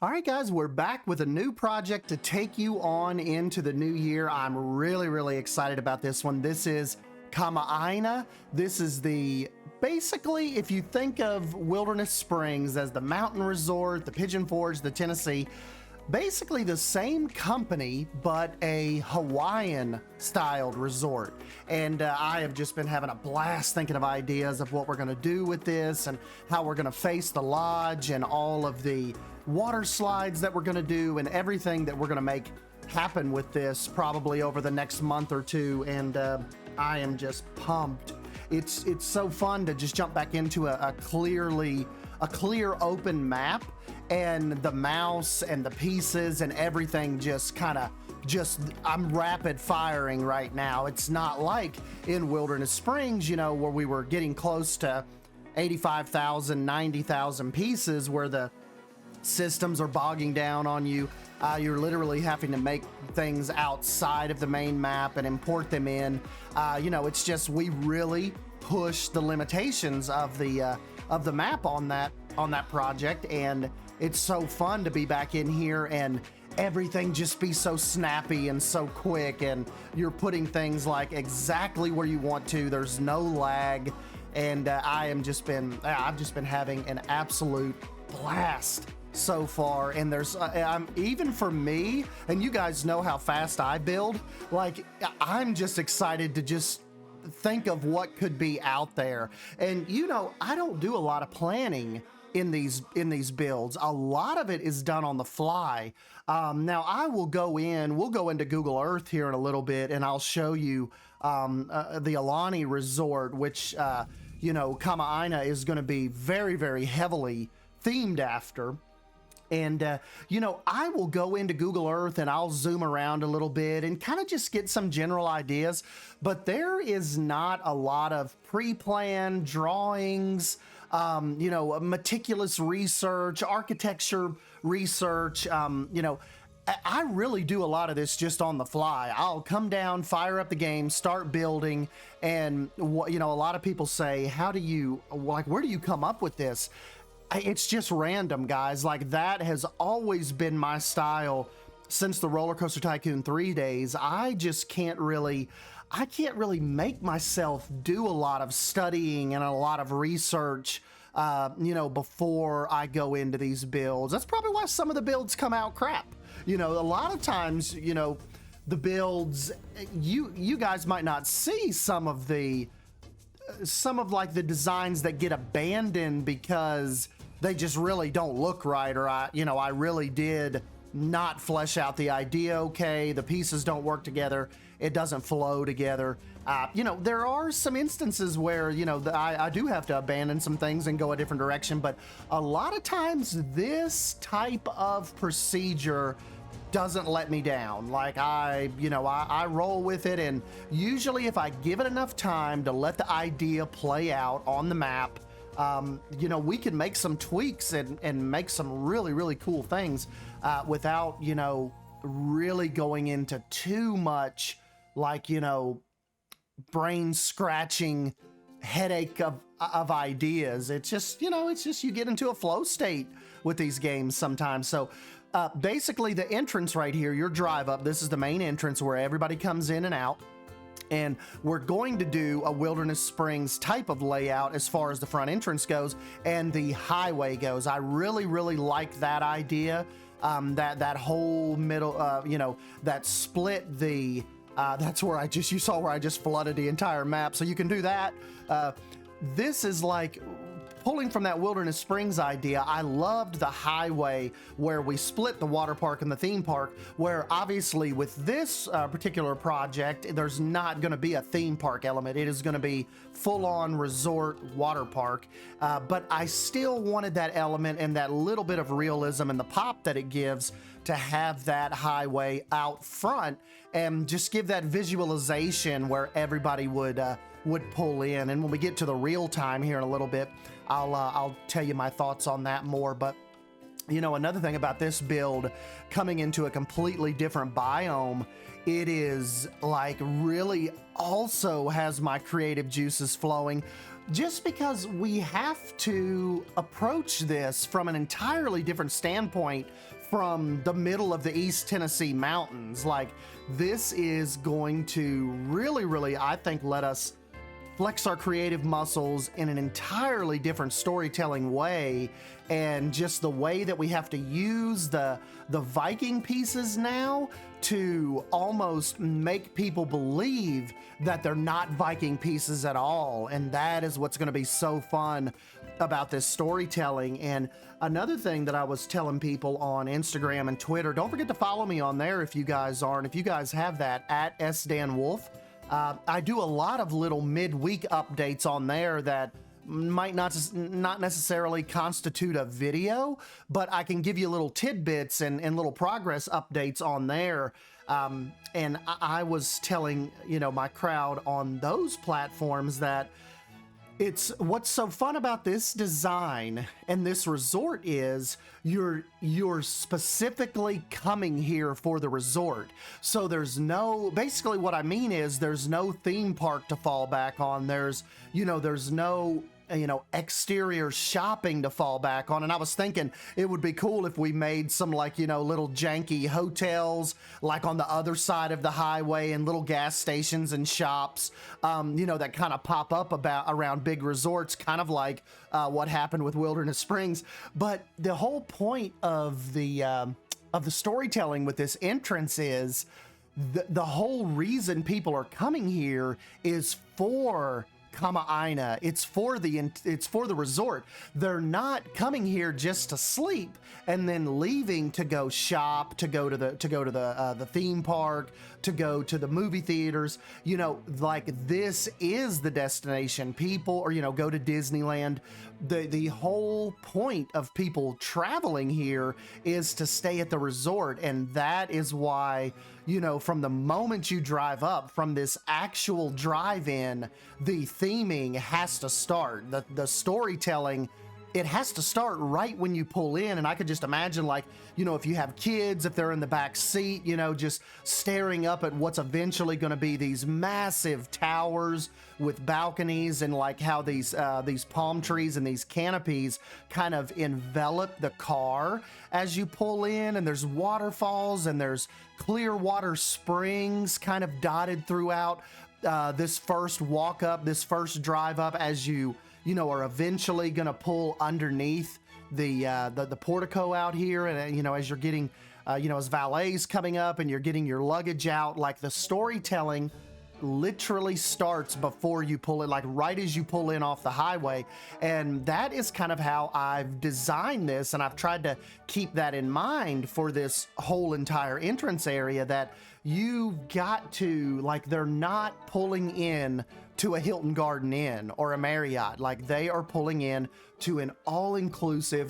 All right, guys, we're back with a new project to take you on into the new year. I'm really excited about this one. This is Kama'aina. This is basically, if you think of Wilderness Springs as the mountain resort, the Pigeon Forge, the Tennessee, basically the same company, but a Hawaiian-styled resort. And I have just been having a blast thinking of ideas of what we're going to do with this and how we're going to face the lodge and all of the water slides that we're going to do and everything that we're going to make happen with this probably over the next month or two. And I am just pumped. It's so fun to just jump back into a clear open map, and the mouse and the pieces and everything I'm rapid firing right now. It's not like in Wilderness Springs, you know, where we were getting close to 85,000, 90,000 pieces where the systems are bogging down on you. You're literally having to make things outside of the main map and import them in. You know, it's just, we really push the limitations of the map on that project, and it's so fun to be back in here and everything just be so snappy and so quick, and you're putting things like exactly where you want to. There's no lag, and I've just been having an absolute blast so far. And there's even for me, and you guys know how fast I build, like I'm just excited to just think of what could be out there. And you know, I don't do a lot of planning in these builds. A lot of it is done on the fly. Now we'll go into Google Earth here in a little bit, and I'll show you the Alani Resort, which you know, Kama'aina is going to be very heavily themed after. And, you know, I will go into Google Earth and I'll zoom around a little bit and kind of just get some general ideas. But there is not a lot of pre-planned drawings, you know, meticulous research, architecture research. You know, I really do a lot of this just on the fly. I'll come down, fire up the game, start building. And, you know, a lot of people say, where do you come up with this? It's just random, guys. Like, that has always been my style since the Roller Coaster Tycoon 3 days. I can't really make myself do a lot of studying and a lot of research, you know, before I go into these builds. That's probably why some of the builds come out crap. You know, a lot of times, you know, the builds, you guys might not see some of like the designs that get abandoned because they just really don't look right, or I really did not flesh out the idea okay, the pieces don't work together, it doesn't flow together. You know, there are some instances where, you know, I do have to abandon some things and go a different direction, but a lot of times this type of procedure doesn't let me down. Like, I roll with it, and usually if I give it enough time to let the idea play out on the map, you know, we can make some tweaks and make some really cool things without, you know, really going into too much, like, you know, brain scratching headache of ideas. It's just, you know, you get into a flow state with these games sometimes. So basically the entrance right here, your drive up, this is the main entrance where everybody comes in and out. And we're going to do a Wilderness Springs type of layout as far as the front entrance goes and the highway goes. I really like that idea. That whole middle, you know, that split the, that's where you saw where I just flooded the entire map. So you can do that. This is like pulling from that Wilderness Springs idea. I loved the highway where we split the water park and the theme park, where obviously with this particular project, there's not going to be a theme park element. It is going to be full-on resort water park. But I still wanted that element and that little bit of realism and the pop that it gives to have that highway out front and just give that visualization where everybody would pull in. And when we get to the real time here in a little bit, I'll tell you my thoughts on that more. But you know, another thing about this build coming into a completely different biome, it is like really also has my creative juices flowing. just because we have to approach this from an entirely different standpoint from the middle of the East Tennessee mountains. Like, this is going to really, I think, let us flex our creative muscles in an entirely different storytelling way, and just the way that we have to use the Viking pieces now to almost make people believe that they're not Viking pieces at all. And that is what's going to be so fun about this storytelling. And another thing that I was telling people on Instagram and Twitter, don't forget to follow me on there if you guys aren't. If you guys have that, at Sdanwolf. I do a lot of little midweek updates on there that might not necessarily constitute a video, but I can give you little tidbits and little progress updates on there. And I was telling, my crowd on those platforms that what's so fun about this design and this resort is you're specifically coming here for the resort. So basically what I mean is there's no theme park to fall back on. There's no exterior shopping to fall back on. And I was thinking it would be cool if we made some little janky hotels like on the other side of the highway, and little gas stations and shops, that kind of pop up around big resorts, kind of like what happened with Wilderness Springs. But the whole point of the storytelling with this entrance is the whole reason people are coming here is for Kama'aina. It's for the resort. They're not coming here just to sleep and then leaving to go shop, to go to the theme park, to go to the movie theaters. This is the destination. People, or go to Disneyland. The whole point of people traveling here is to stay at the resort, and that is why, from the moment you drive up from this actual drive-in, the theming has to start. The storytelling, it has to start right when you pull in. And I could just imagine, if you have kids, if they're in the back seat, just staring up at what's eventually going to be these massive towers with balconies, and how these palm trees and these canopies kind of envelop the car as you pull in. And there's waterfalls and there's clear water springs kind of dotted throughout this first walk up, this first drive up, as you are eventually going to pull underneath the portico out here. And, as you're getting, as valet's coming up and you're getting your luggage out, the storytelling literally starts before you pull it, right as you pull in off the highway. And that is kind of how I've designed this. And I've tried to keep that in mind for this whole entire entrance area, that you've got to, they're not pulling in to a Hilton Garden Inn or a Marriott. They are pulling in to an all-inclusive,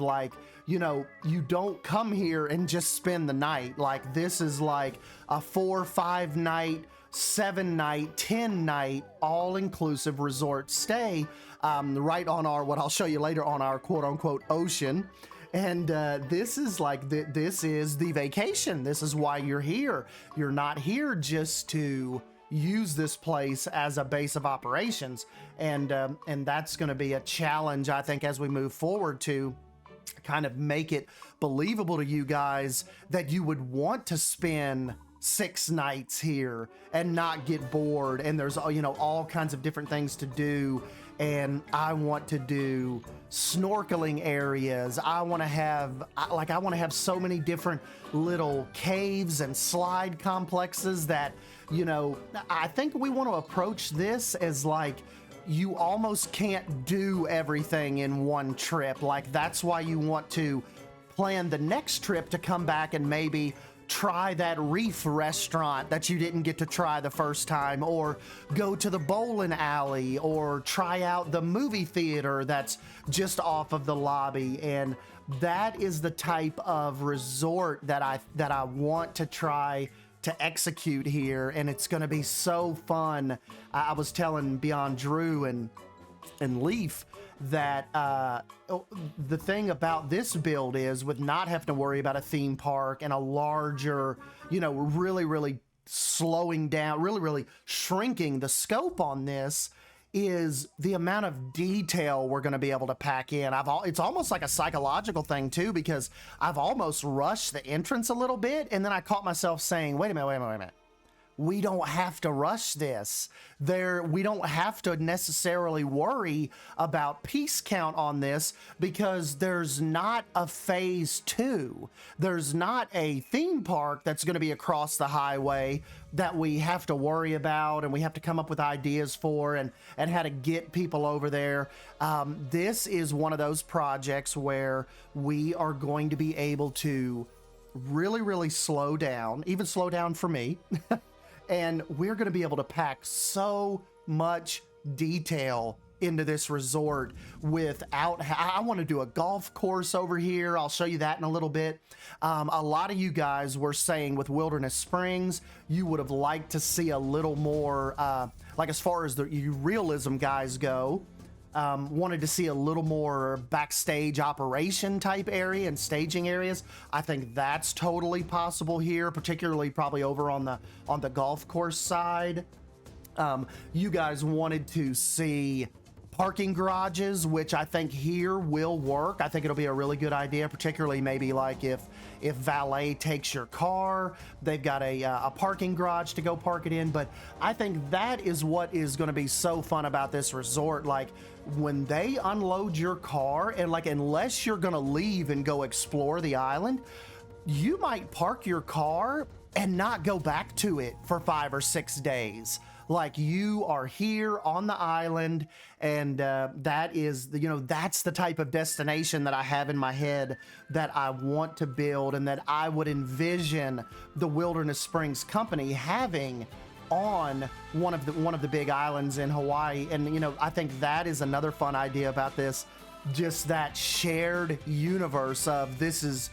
you don't come here and just spend the night. This is a 4, 5 night, 7 night, 10 night, all-inclusive resort stay, right on what I'll show you later, on our quote-unquote ocean. And this is this is the vacation. This is why you're here. You're not here just to use this place as a base of operations. And that's going to be a challenge, I think, as we move forward, to kind of make it believable to you guys that you would want to spend 6 nights here and not get bored. And there's all kinds of different things to do. And I want to do snorkeling areas. I want to have so many different little caves and slide complexes that, I think we want to approach this as you almost can't do everything in one trip. That's why you want to plan the next trip to come back and maybe try that reef restaurant that you didn't get to try the first time, or go to the bowling alley, or try out the movie theater that's just off of the lobby. And that is the type of resort that I want to try to execute here, and it's going to be so fun. I was telling Beyond Drew and Leaf that the thing about this build is, with not having to worry about a theme park and a larger, really slowing down, really shrinking the scope on this, is the amount of detail we're going to be able to pack in. It's almost like a psychological thing too, because I've almost rushed the entrance a little bit, and then I caught myself saying, wait a minute. We don't have to rush this. We don't have to necessarily worry about piece count on this, because there's not a phase 2. There's not a theme park that's going to be across the highway that we have to worry about and we have to come up with ideas for and how to get people over there. This is one of those projects where we are going to be able to really, really slow down, even slow down for me. And we're going to be able to pack so much detail into this resort I want to do a golf course over here. I'll show you that in a little bit. A lot of you guys were saying with Wilderness Springs, you would have liked to see a little more, like as far as the realism guys go, wanted to see a little more backstage operation type area and staging areas. I think that's totally possible here, particularly probably over on the golf course side. You guys wanted to see parking garages, which I think here will work. I think it'll be a really good idea, particularly maybe like if valet takes your car, they've got a parking garage to go park it in. But I think that is what is going to be so fun about this resort. Like when they unload your car, and like unless you're going to leave and go explore the island, you might park your car and not go back to it for 5 or 6 days. Like you are here on the island, and that is that's the type of destination that I have in my head that I want to build, and that I would envision the Wilderness Springs company having on one of the big islands in Hawaii. And I think that is another fun idea about this, just that shared universe of this is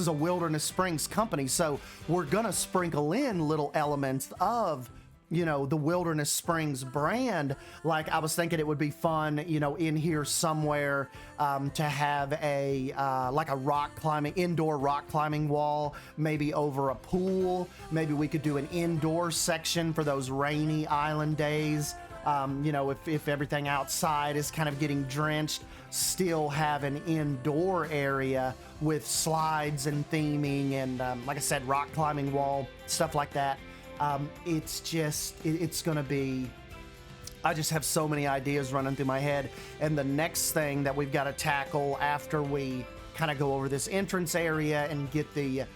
a Wilderness Springs company, so we're gonna sprinkle in little elements of the Wilderness Springs brand. Like I was thinking it would be fun, in here somewhere, to have like a indoor rock climbing wall, maybe over a pool. Maybe we could do an indoor section for those rainy island days. If everything outside is kind of getting drenched, still have an indoor area with slides and theming and, like I said, rock climbing wall, stuff like that. It's gonna be, I just have so many ideas running through my head. And the next thing that we've got to tackle after we kind of go over this entrance area and get the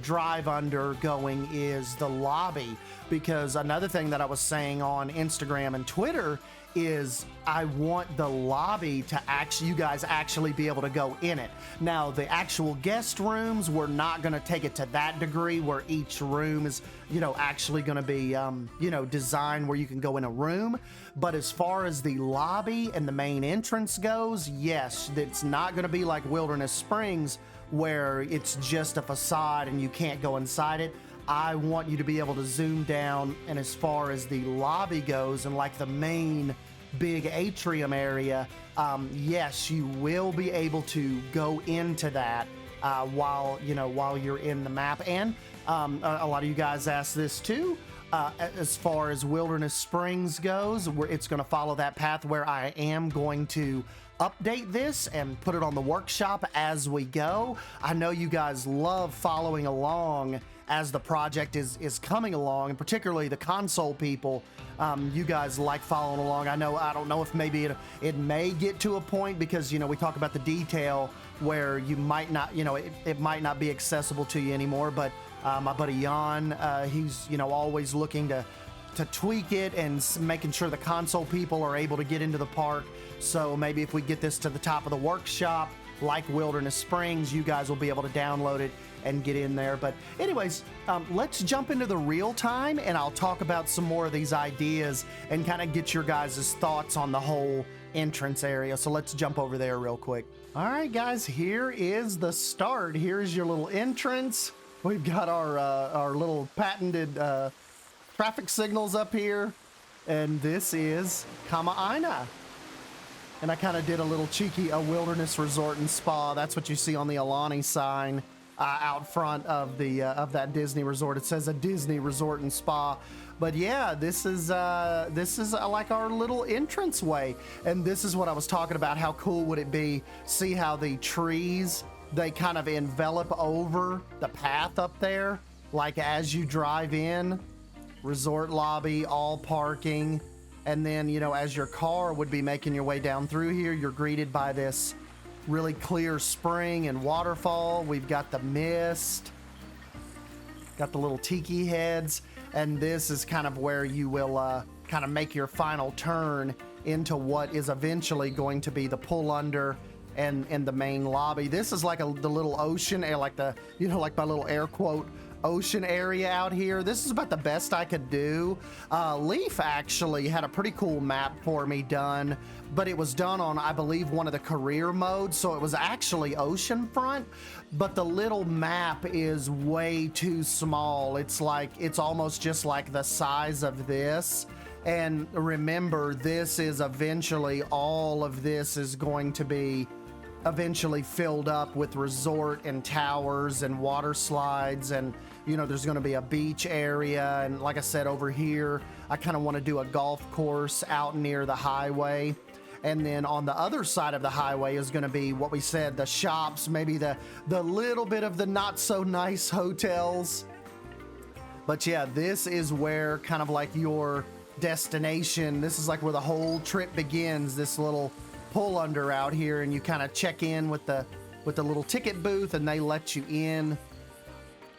drive under going is the lobby. Because another thing that I was saying on Instagram and Twitter is I want the lobby to you guys actually be able to go in it. Now, the actual guest rooms, we're not going to take it to that degree where each room is, actually going to be, designed where you can go in a room. But as far as the lobby and the main entrance goes, yes, it's not going to be like Wilderness Springs where it's just a facade and you can't go inside it. I want you to be able to zoom down, and as far as the lobby goes and like the main big atrium area, yes, you will be able to go into that while you're in the map. And a lot of you guys asked this too. As far as Wilderness Springs goes, it's going to follow that path where I am going to update this and put it on the workshop as we go. I know you guys love following along as the project is coming along, and particularly the console people. You guys like following along. I don't know if maybe it may get to a point, because we talk about the detail where you might not, it might not be accessible to you anymore. But my buddy Jan, he's always looking to tweak it and making sure the console people are able to get into the park. So maybe if we get this to the top of the workshop, like Wilderness Springs, you guys will be able to download it and get in there. But anyways, let's jump into the real time, and I'll talk about some more of these ideas and kind of get your guys' thoughts on the whole entrance area. So let's jump over there real quick. All right, guys, here is the start. Here's your little entrance. We've got our little patented traffic signals up here, and this is Kama'aina. And I kind of did a little cheeky, a wilderness resort and spa. That's what you see on the Alani sign. out front of the of that Disney resort. It says a Disney resort and spa. But yeah, this is like our little entranceway, and this is what I was talking about. How cool would it be? See how the trees, they kind of envelop over the path up there, like as you drive in. Resort lobby, all parking, and then, you know, as your car would be making your way down through here, you're greeted by this really clear spring and waterfall. We've got the mist, got the little tiki heads, and this is kind of where you will kind of make your final turn into what is eventually going to be the pull under and the main lobby. This is like the little ocean, like the, you know, like my little air quote ocean area out here. This is about the best I could do. Leaf actually had a pretty cool map for me done, but it was done on, I believe, one of the career modes, so it was actually oceanfront, but the little map is way too small. It's like, it's almost just like the size of this. And remember, this is eventually, all of this is going to be eventually filled up with resort and towers and water slides, and you know, there's going to be a beach area, and like I said, over here I kind of want to do a golf course out near the highway, and then on the other side of the highway is going to be what we said, the shops, maybe the little bit of the not so nice hotels. But yeah, this is where kind of like your destination, this is like where the whole trip begins, this little pull under out here, and you kind of check in with the little ticket booth, and they let you in.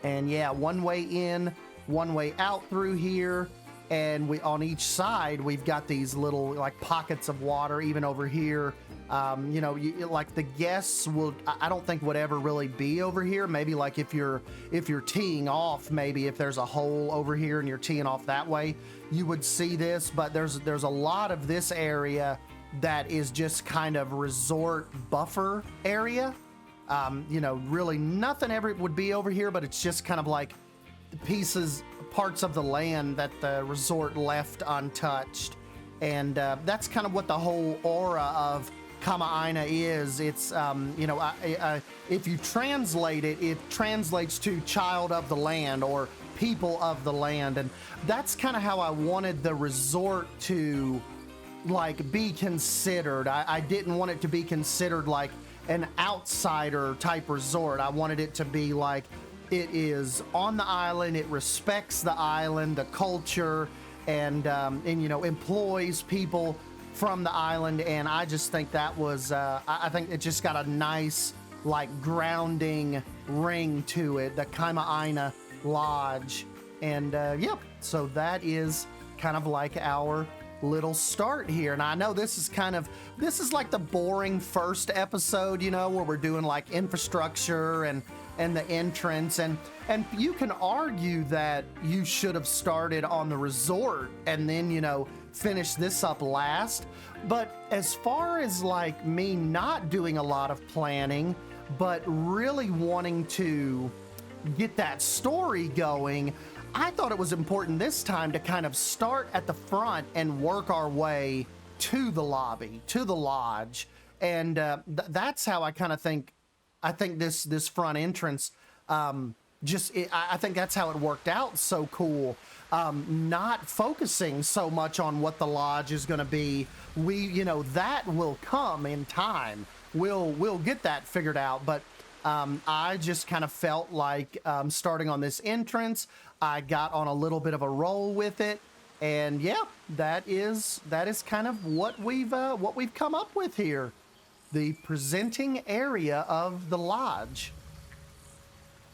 And yeah, one way in, one way out through here, and we on each side we've got these little like pockets of water. Even over here, you know, like the guests will, I don't think would ever really be over here. Maybe like if you're teeing off, maybe if there's a hole over here and you're teeing off that way, you would see this. But there's a lot of this area that is just kind of resort buffer area. You know, really nothing ever would be over here, but it's just kind of like parts of the land that the resort left untouched. And that's kind of what the whole aura of Kama'aina is. It's, you know, if you translate it, it translates to child of the land or people of the land. And that's kind of how I wanted the resort to like be considered. I didn't want it to be considered like an outsider type resort. I wanted it to be like it is on the island, it respects the island, the culture, and you know, employs people from the island. And I just think that was I think it just got a nice like grounding ring to it, the Kama'aina Lodge. And yep, so that is kind of like our little start here. And I know this is like the boring first episode, you know, where we're doing like infrastructure and the entrance, and you can argue that you should have started on the resort and then, you know, finish this up last. But as far as like me not doing a lot of planning, but really wanting to get that story going, I thought it was important this time to kind of start at the front and work our way to the lobby, to the lodge. And that's how I kind of think, I think this front entrance, I think that's how it worked out so cool. Not focusing so much on what the lodge is going to be. You know, that will come in time. We'll get that figured out. But I just kind of felt like starting on this entrance, I got on a little bit of a roll with it, and yeah, that is kind of what we've come up with here, the presenting area of the lodge.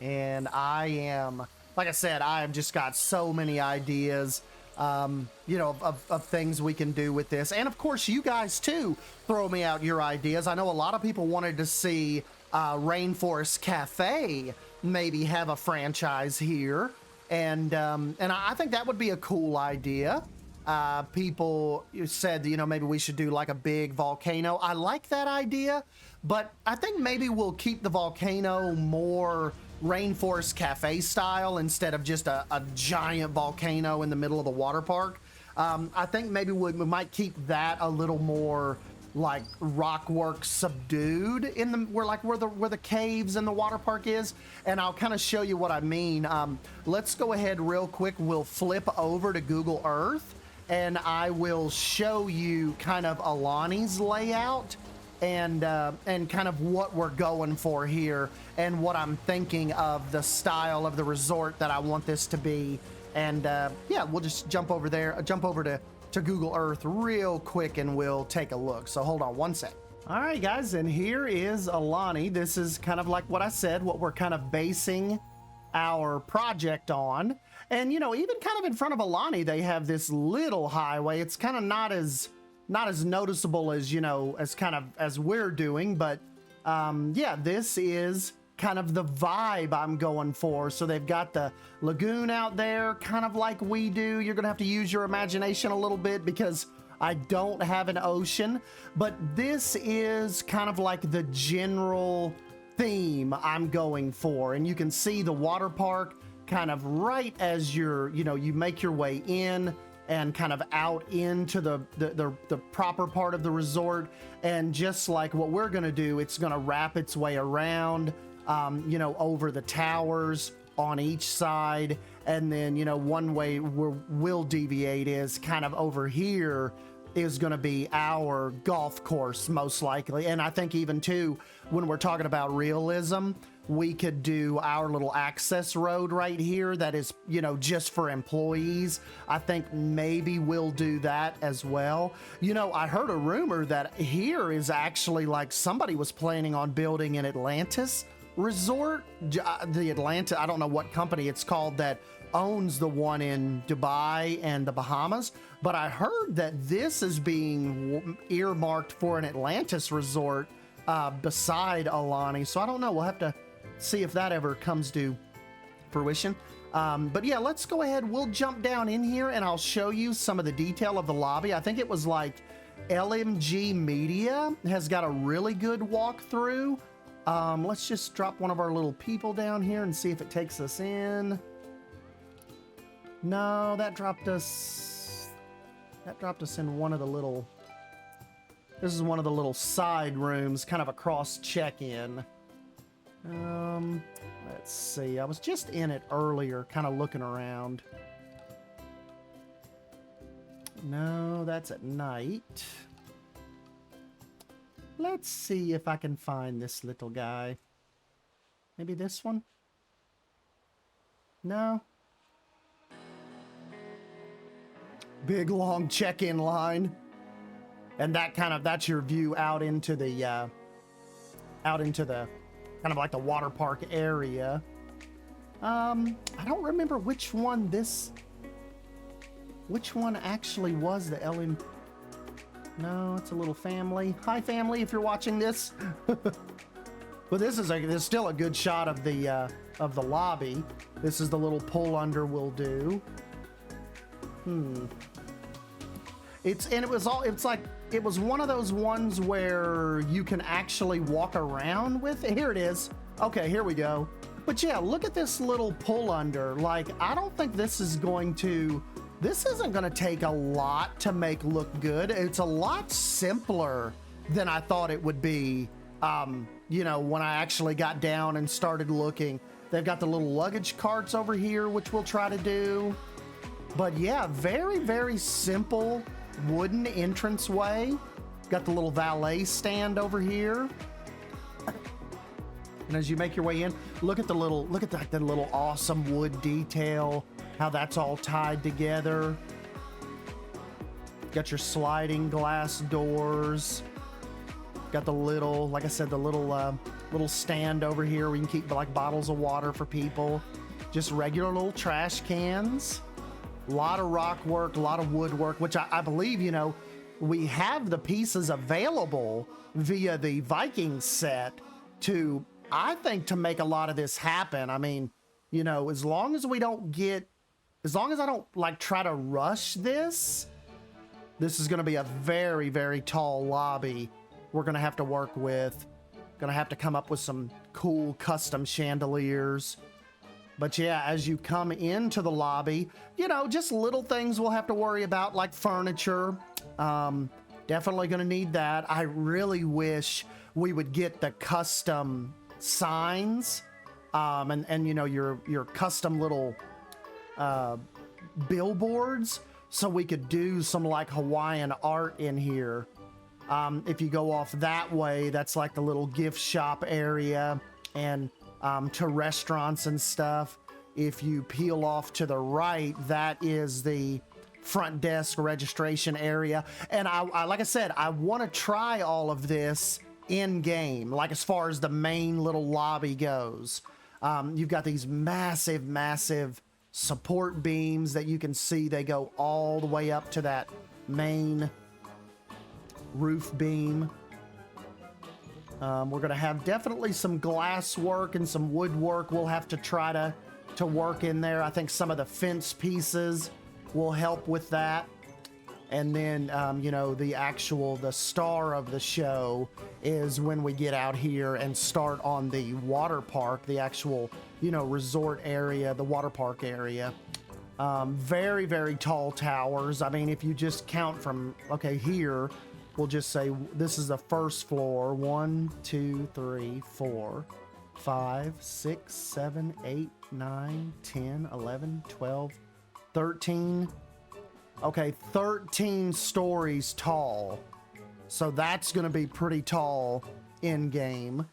And I am, like I said, I have just got so many ideas, you know, of things we can do with this, and of course you guys too, throw me out your ideas. I know a lot of people wanted to see Rainforest Cafe maybe have a franchise here. And I think that would be a cool idea. People said, you know, maybe we should do like a big volcano. I like that idea, but I think maybe we'll keep the volcano more Rainforest Cafe style instead of just a giant volcano in the middle of the water park. I think maybe we might keep that a little more like rock work subdued in the where the caves and the water park is, and I'll kind of show you what I mean. Let's go ahead real quick. We'll flip over to Google Earth, and I will show you kind of Alani's layout and kind of what we're going for here and what I'm thinking of the style of the resort that I want this to be. And yeah, we'll just jump over to Google Earth real quick and we'll take a look. So hold on one sec. All right, guys, and here is Alani. This is kind of like what I said, what we're kind of basing our project on. And, you know, even kind of in front of Alani, they have this little highway. It's kind of not as noticeable as, you know, as we're doing, but yeah, this is kind of the vibe I'm going for. So they've got the lagoon out there, kind of like we do. You're gonna have to use your imagination a little bit because I don't have an ocean, but this is kind of like the general theme I'm going for. And you can see the water park kind of right as you make your way in and kind of out into the proper part of the resort. And just like what we're gonna do, it's gonna wrap its way around, you know, over the towers on each side. And then, you know, one way we'll deviate is kind of over here is going to be our golf course, most likely. And I think even too, when we're talking about realism, we could do our little access road right here that is, you know, just for employees. I think maybe we'll do that as well. You know, I heard a rumor that here is actually like somebody was planning on building an Atlantis resort. The Atlanta, I don't know what company it's called that owns the one in Dubai and the Bahamas, but I heard that this is being earmarked for an Atlantis resort beside Alani. So I don't know. We'll have to see if that ever comes to fruition. But yeah, let's go ahead. We'll jump down in here and I'll show you some of the detail of the lobby. I think it was like LMG Media has got a really good walkthrough. Let's just drop one of our little people down here and see if it takes us in. No, that dropped us in one of the little, this is one of the little side rooms, kind of a cross check-in. Let's see, I was just in it earlier, kind of looking around. No, that's at night. Let's see if I can find this little guy. Maybe this one? No. Big long check-in line. And that's your view out into the kind of like the water park area. I don't remember which one actually was the LM. No, it's a little family. Hi, family, if you're watching this. But there's still a good shot of the lobby. This is the little pull under we'll do. It was one of those ones where you can actually walk around with it. Here it is. Okay, here we go. But yeah, look at this little pull under. Like, I don't think this isn't going to take a lot to make look good. It's a lot simpler than I thought it would be. You know, when I actually got down and started looking. They've got the little luggage carts over here, which we'll try to do. But yeah, very, very simple wooden entranceway. Got the little valet stand over here. And as you make your way in, look at the little awesome wood detail, how that's all tied together. Got your sliding glass doors. Got the little, like I said, the little stand over here where you can keep like bottles of water for people. Just regular little trash cans. A lot of rock work, a lot of woodwork, which I believe, you know, we have the pieces available via the Vikings set to, I think, to make a lot of this happen. I mean, you know, as long as I don't like try to rush this is going to be a very, very tall lobby we're going to have to work with. Going to have to come up with some cool custom chandeliers. But yeah, as you come into the lobby, you know, just little things we'll have to worry about, like furniture. Definitely gonna need that. I really wish we would get the custom signs, and you know, your custom little billboards, so we could do some like Hawaiian art in here. If you go off that way, that's like the little gift shop area and to restaurants and stuff. If you peel off to the right, that is the front desk registration area. And I like I said, I want to try all of this in game, like as far as the main little lobby goes. You've got these massive support beams that you can see. They go all the way up to that main roof beam. We're gonna have definitely some glass work and some woodwork we'll have to try to work in there. I think some of the fence pieces will help with that. And then, you know, the star of the show is when we get out here and start on the water park, the actual, you know, resort area, the water park area. Very tall towers. I mean, if you just count from, okay, here, we'll just say this is the first floor. 1, 2, 3, 4, 5, 6, 7, 8, 9, 10, 11, 12, 13. Okay, 13 stories tall. So that's going to be pretty tall in game.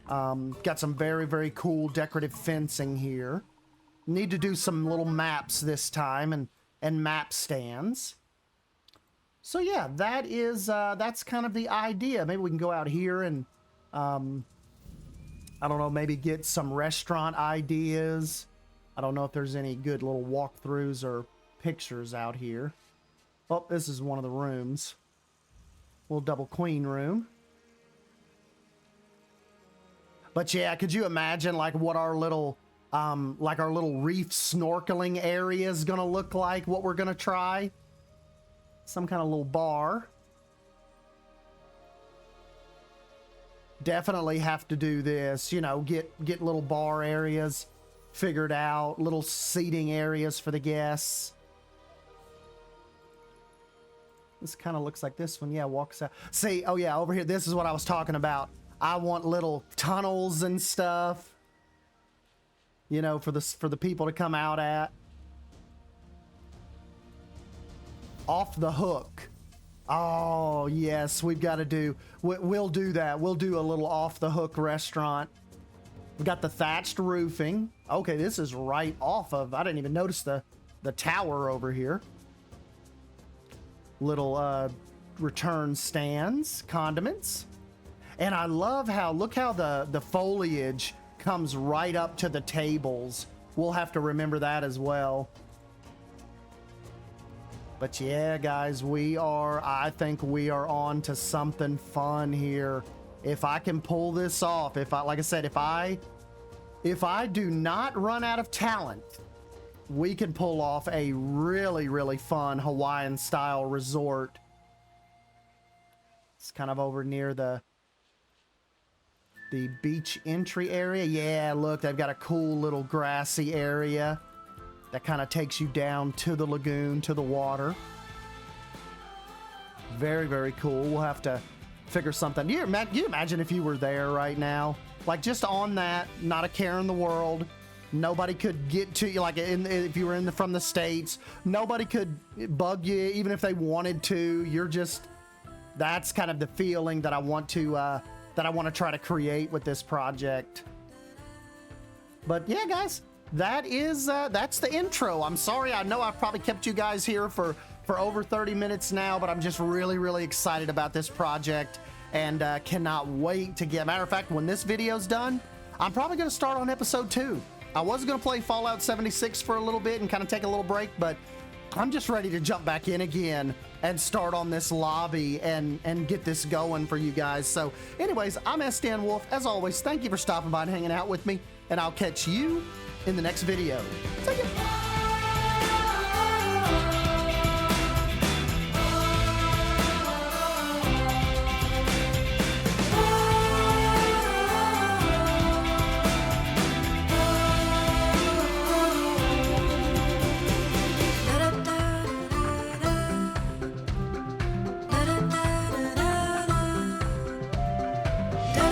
Got some very cool decorative fencing here. Need to do some little maps this time and map stands. So yeah, that is that's kind of the idea. Maybe we can go out here and I don't know, maybe get some restaurant ideas. I don't know if there's any good little walkthroughs or pictures out here. Oh, this is one of the rooms. Little double queen room. But yeah, could you imagine like what our little reef snorkeling area is gonna look like, what we're gonna try? Some kind of little bar. Definitely have to do this, you know, get little bar areas figured out, little seating areas for the guests. This kind of looks like this one. Yeah, walks out. See, oh yeah, over here, this is what I was talking about. I want little tunnels and stuff, you know, for the people to come out at. Off the hook. Oh yes, we've got to do, we'll do that. We'll do a little off the hook restaurant. We got the thatched roofing. Okay, this is right off of, I didn't even notice the tower over here. Little return stands, condiments. And I love how, look how the foliage comes right up to the tables. We'll have to remember that as well. But yeah, guys, I think we are on to something fun here. If I can pull this off, like I said, if I do not run out of talent, we can pull off a really fun Hawaiian style resort. It's kind of over near the beach entry area. Yeah, look, they've got a cool little grassy area that kind of takes you down to the lagoon, to the water. Very cool. We'll have to figure something. You imagine if you were there right now? Like just on that, not a care in the world. Nobody could get to you, like if you were from the States, nobody could bug you even if they wanted to. You're just, that's kind of the feeling that I want to try to create with this project. But yeah, guys, that's the intro. I'm sorry, I know I've probably kept you guys here for over 30 minutes now, but I'm just really excited about this project and cannot wait to get, matter of fact, when this video's done, I'm probably going to start on episode 2. I was going to play Fallout 76 for a little bit and kind of take a little break, but I'm just ready to jump back in again and start on this lobby and get this going for you guys. So anyways, I'm Sdanwolf. As always, thank you for stopping by and hanging out with me, and I'll catch you in the next video. See ya.